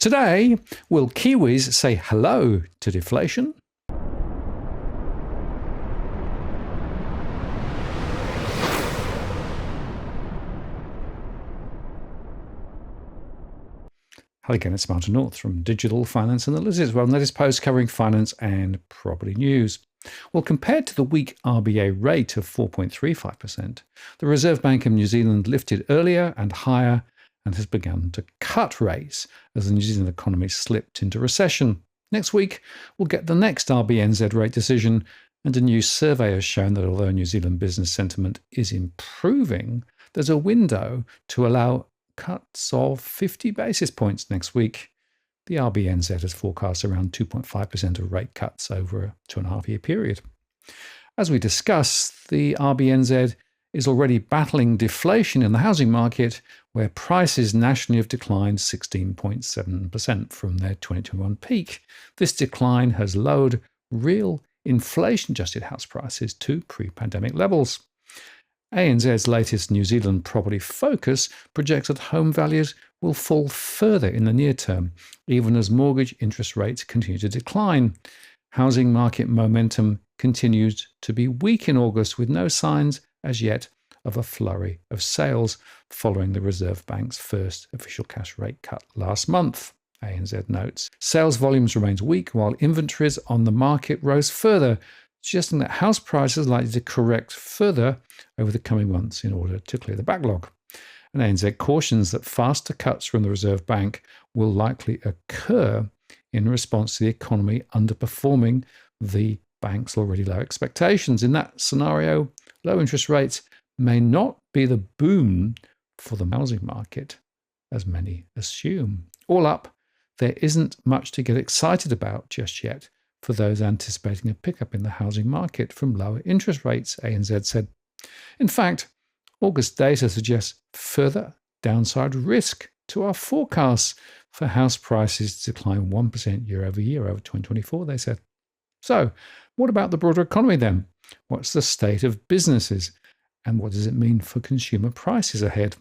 Today, will Kiwis say hello to deflation? Hello again, it's Martin North from Digital Finance Analytics. Well, latest post covering finance and property news. Well, compared to the weak RBA rate of 4.35%, the Reserve Bank of New Zealand lifted earlier and higher and has begun to cut rates as the New Zealand economy slipped into recession. Next week, we'll get the next RBNZ rate decision, and a new survey has shown that although New Zealand business sentiment is improving, there's a window to allow cuts of 50 basis points next week. The RBNZ has forecast around 2.5% of rate cuts over a 2.5-year period. As we discussed, the RBNZ is already battling deflation in the housing market, where prices nationally have declined 16.7% from their 2021 peak. This decline has lowered real inflation-adjusted house prices to pre-pandemic levels. ANZ's latest New Zealand property focus projects that home values will fall further in the near term, even as mortgage interest rates continue to decline. Housing market momentum continues to be weak in August, with no signs as yet of a flurry of sales following the Reserve Bank's first official cash rate cut last month. ANZ notes sales volumes remains weak, while inventories on the market rose further, suggesting that house prices are likely to correct further over the coming months in order to clear the backlog. And ANZ cautions that faster cuts from the Reserve Bank will likely occur in response to the economy underperforming the bank's already low expectations. In that scenario, low interest rates may not be the boom for the housing market, as many assume. All up, there isn't much to get excited about just yet for those anticipating a pickup in the housing market from lower interest rates, ANZ said. In fact, August data suggests further downside risk to our forecasts for house prices to decline 1% year over 2024, they said. So, what about the broader economy then? What's the state of businesses? And what does it mean for consumer prices ahead?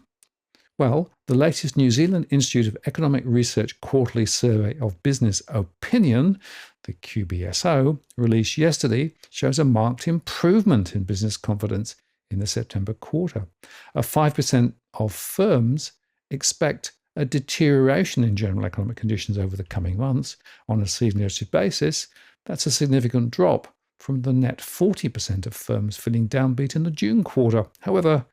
Well, the latest New Zealand Institute of Economic Research quarterly survey of business opinion, the QBSO, released yesterday, shows a marked improvement in business confidence in the September quarter. 5% of firms expect a deterioration in general economic conditions over the coming months on a seasonally adjusted basis. That's a significant drop from the net 40% of firms feeling downbeat in the June quarter. However,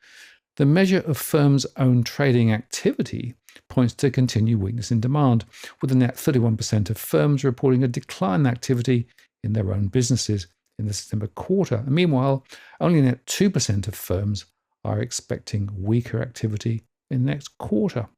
the measure of firms' own trading activity points to continued weakness in demand, with a net 31% of firms reporting a decline in activity in their own businesses in the September quarter. And meanwhile, only net 2% of firms are expecting weaker activity in the next quarter.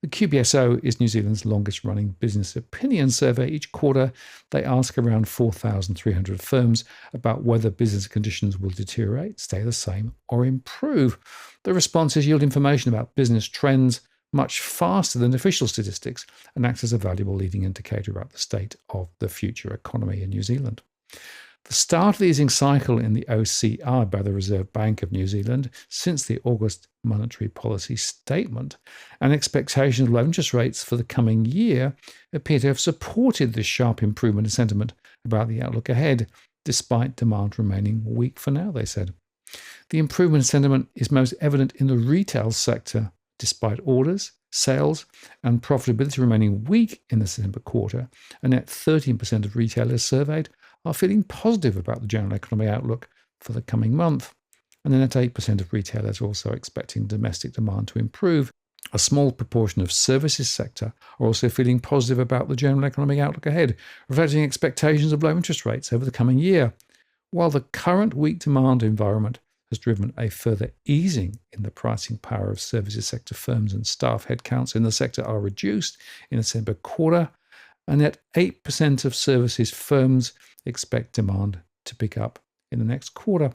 The QBSO is New Zealand's longest-running business opinion survey. Each quarter, they ask around 4,300 firms about whether business conditions will deteriorate, stay the same, or improve. The responses yield information about business trends much faster than official statistics and act as a valuable leading indicator about the state of the future economy in New Zealand. The start of the easing cycle in the OCR by the Reserve Bank of New Zealand since the August monetary policy statement and expectations of low interest rates for the coming year appear to have supported this sharp improvement in sentiment about the outlook ahead, despite demand remaining weak for now, they said. The improvement in sentiment is most evident in the retail sector, despite orders, sales, and profitability remaining weak in the September quarter. A net 13% of retailers surveyed are feeling positive about the general economic outlook for the coming month. And then at 8% of retailers are also expecting domestic demand to improve. A small proportion of services sector are also feeling positive about the general economic outlook ahead, reflecting expectations of low interest rates over the coming year. While the current weak demand environment has driven a further easing in the pricing power of services sector firms, and staff headcounts in the sector are reduced in the December quarter, and yet 8% of services firms expect demand to pick up in the next quarter.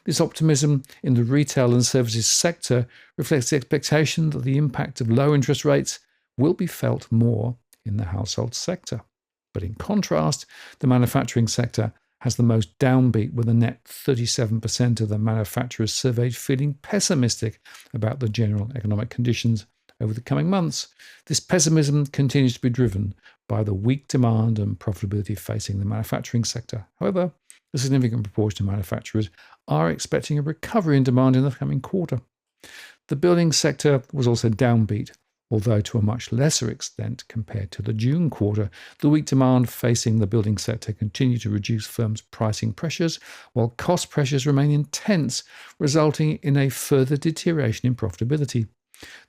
This optimism in the retail and services sector reflects the expectation that the impact of low interest rates will be felt more in the household sector. But in contrast, the manufacturing sector has the most downbeat, with a net 37% of the manufacturers surveyed feeling pessimistic about the general economic conditions over the coming months. This pessimism continues to be driven by the weak demand and profitability facing the manufacturing sector. However, a significant proportion of manufacturers are expecting a recovery in demand in the coming quarter. The building sector was also downbeat, although to a much lesser extent compared to the June quarter. The weak demand facing the building sector continued to reduce firms' pricing pressures, while cost pressures remain intense, resulting in a further deterioration in profitability.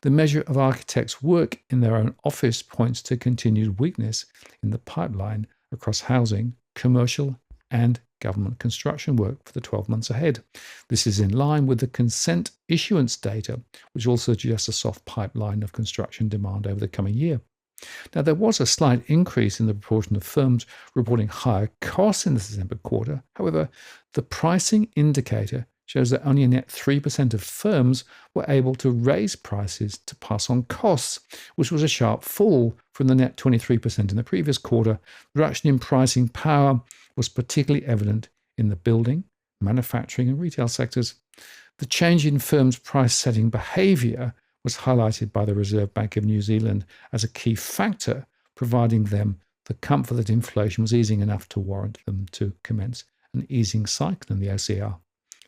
The measure of architects' work in their own office points to continued weakness in the pipeline across housing, commercial, and government construction work for the 12 months ahead. This is in line with the consent issuance data, which also suggests a soft pipeline of construction demand over the coming year. Now, there was a slight increase in the proportion of firms reporting higher costs in the December quarter. However, the pricing indicator shows that only a net 3% of firms were able to raise prices to pass on costs, which was a sharp fall from the net 23% in the previous quarter. The reduction in pricing power was particularly evident in the building, manufacturing, and retail sectors. The change in firms' price-setting behaviour was highlighted by the Reserve Bank of New Zealand as a key factor, providing them the comfort that inflation was easing enough to warrant them to commence an easing cycle in the OCR.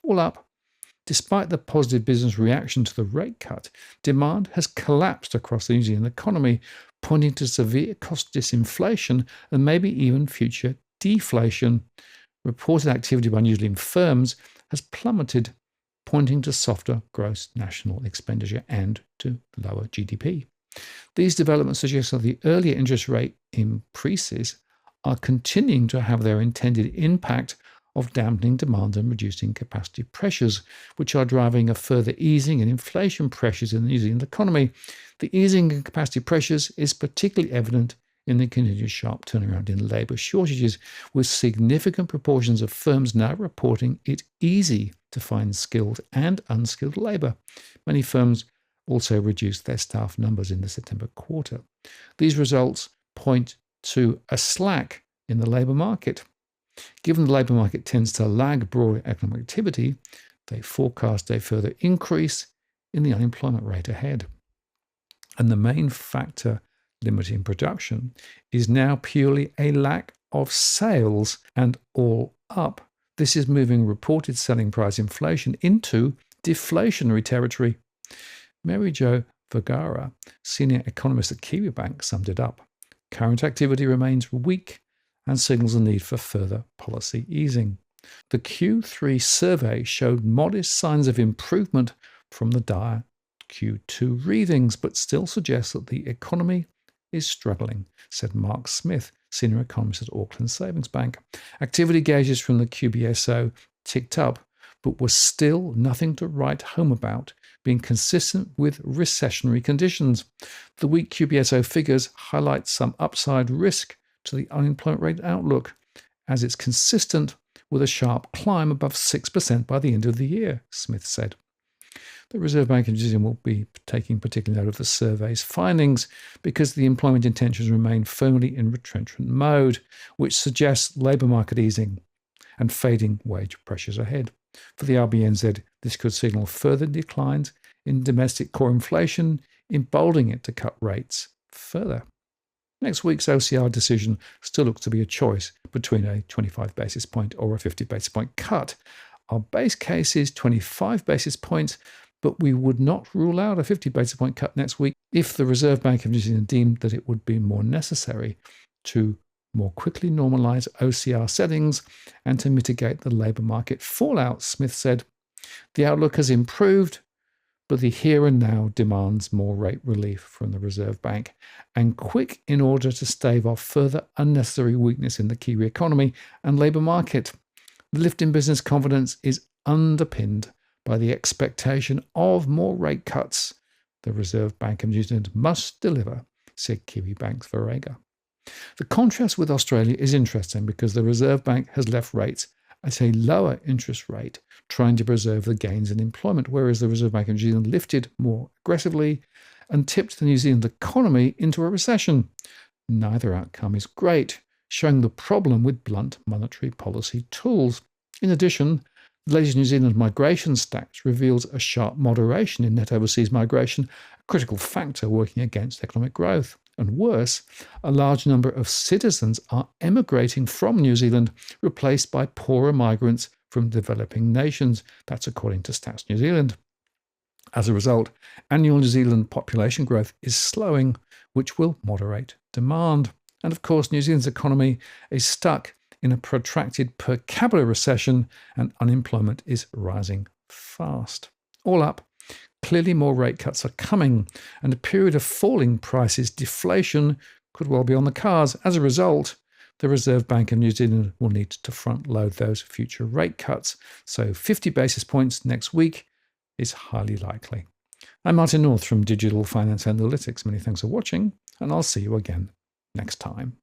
All up, despite the positive business reaction to the rate cut, demand has collapsed across the New Zealand economy, pointing to severe cost disinflation and maybe even future deflation. Reported activity by New Zealand firms has plummeted, pointing to softer gross national expenditure and to lower GDP. These developments suggest that the earlier interest rate increases are continuing to have their intended impact of dampening demand and reducing capacity pressures, which are driving a further easing in inflation pressures in the New Zealand economy. The easing in capacity pressures is particularly evident in the continued sharp turnaround in labour shortages, with significant proportions of firms now reporting it easy to find skilled and unskilled labour. Many firms also reduced their staff numbers in the September quarter. These results point to a slack in the labour market. Given the labour market tends to lag broader economic activity, they forecast a further increase in the unemployment rate ahead. And the main factor limiting production is now purely a lack of sales, and all up, this is moving reported selling price inflation into deflationary territory. Mary Jo Vergara, senior economist at Kiwi Bank, summed it up. Current activity remains weak and signals a need for further policy easing. The Q3 survey showed modest signs of improvement from the dire Q2 readings, but still suggests that the economy is struggling, said Mark Smith, senior economist at Auckland Savings Bank. Activity gauges from the QBSO ticked up, but were still nothing to write home about, being consistent with recessionary conditions. The weak QBSO figures highlight some upside risk to the unemployment rate outlook, as it's consistent with a sharp climb above 6% by the end of the year, Smith said. The Reserve Bank of New Zealand will be taking particular note of the survey's findings because the employment intentions remain firmly in retrenchment mode, which suggests labour market easing and fading wage pressures ahead. For the RBNZ, this could signal further declines in domestic core inflation, emboldening it to cut rates further. Next week's OCR decision still looks to be a choice between a 25 basis point or a 50 basis point cut. Our base case is 25 basis points, but we would not rule out a 50 basis point cut next week if the Reserve Bank of New Zealand deemed that it would be more necessary to more quickly normalise OCR settings and to mitigate the labour market fallout, Smith said. The outlook has improved, but the here and now demands more rate relief from the Reserve Bank, and quick in order to stave off further unnecessary weakness in the Kiwi economy and labour market. The lift in business confidence is underpinned by the expectation of more rate cuts. The Reserve Bank of New Zealand must deliver, said Kiwi Bank's Verega. The contrast with Australia is interesting because the Reserve Bank has left rates at a lower interest rate, trying to preserve the gains in employment, whereas the Reserve Bank of New Zealand lifted more aggressively and tipped the New Zealand economy into a recession. Neither outcome is great, showing the problem with blunt monetary policy tools. In addition, the latest New Zealand migration stats reveals a sharp moderation in net overseas migration critical factor working against economic growth. And worse, a large number of citizens are emigrating from New Zealand, replaced by poorer migrants from developing nations. That's according to Stats New Zealand. As a result, annual New Zealand population growth is slowing, which will moderate demand. And of course, New Zealand's economy is stuck in a protracted per capita recession, and unemployment is rising fast. All up, clearly more rate cuts are coming, and a period of falling prices, deflation, could well be on the cards. As a result, the Reserve Bank of New Zealand will need to front load those future rate cuts. So 50 basis points next week is highly likely. I'm Martin North from Digital Finance Analytics. Many thanks for watching, and I'll see you again next time.